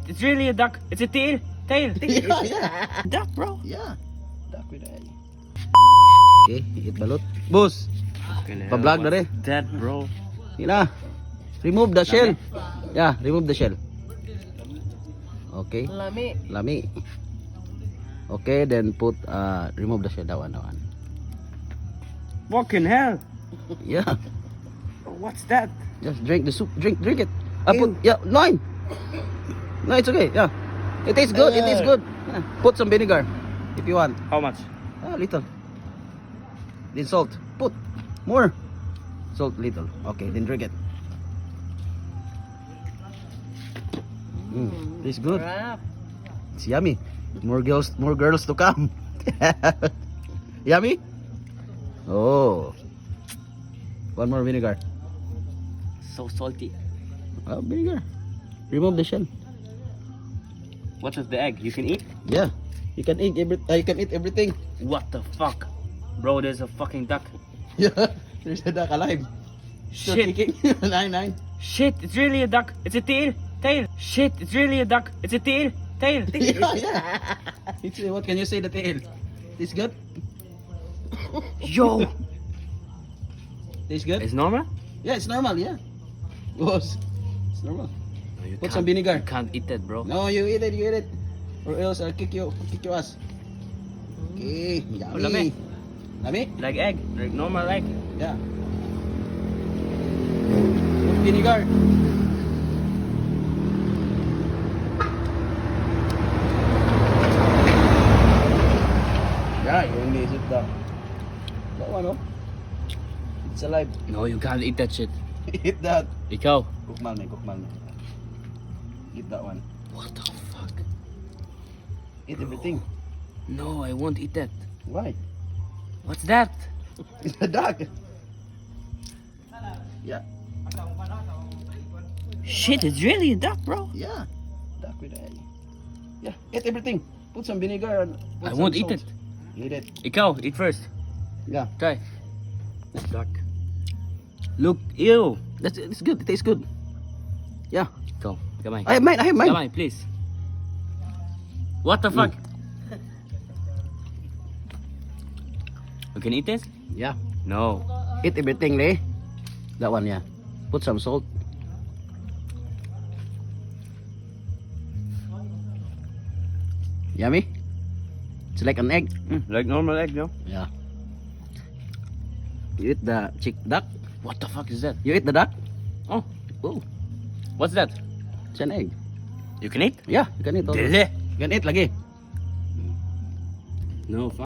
It's really a duck. It's a tail. Tail. Yeah. Duck, bro. Yeah. Duck with egg. Okay, eat balot. Boss, pa-vlog na rin. That, bro. Sige na. Remove the shell. Yeah, remove the shell. Okay. Lami. Lami. Okay, then put remove the shell. That one. Fucking hell. Yeah. What's that? Just drink the soup. Drink it. Put nine. No, it's okay. Yeah. It tastes good. It tastes good. Yeah. Put some vinegar if you want. How much? Little. Then salt. Put more. Salt little. Okay, then drink it. Tastes good. It's yummy. More girls to come. Yummy? Oh. One more vinegar. So salty. Vinegar. Remove the shell. What is the egg? You can eat? Yeah. You can eat everything. What the fuck? Bro, there's a fucking duck. Yeah. There's a duck alive. Still Shit. kicking. Nine. Shit, it's really a duck. It's a tail. Tail. Shit, it's really a duck. It's a tail. Tail. Yeah. What can you say the tail? Tastes good? Yo. Tastes good? It's normal? Yeah, it's normal, yeah. Boss. It's normal. No, you Put can't- some vinegar. You can't eat that, bro. No, you eat it. Or else I'll kick your ass. Okay, yummy. lami. Lami? Like egg. Like normal egg. Yeah. Put vinegar. Yeah, you only eat that one, oh. It's alive. No, you can't eat that shit. Eat that. Ikaw. Cook malme. Eat that one. What the fuck? Eat everything. No, I won't eat that. Why? What's that? It's a duck. Yeah. Shit, it's really a duck, bro. Yeah. Duck with egg. Yeah. Eat everything. Put some vinegar and put I some won't eat salt. it. Eat it. Ikaw, eat first. Yeah. Try. Duck. Look, ew. It's good. It tastes good. Yeah. Ikaw, kamay. I have mine. Kamay, please. What the fuck? You can eat this? Yeah. No. Eat everything, Lee. That one, yeah. Put some salt. Yummy. It's like an egg. Like normal egg, no? Yeah. You eat the duck. What the fuck is that? You eat the duck. Oh, Oh, what's that? it's an egg. You can eat? Yeah, you can eat all. Dili. You can eat lagi. No, fuck.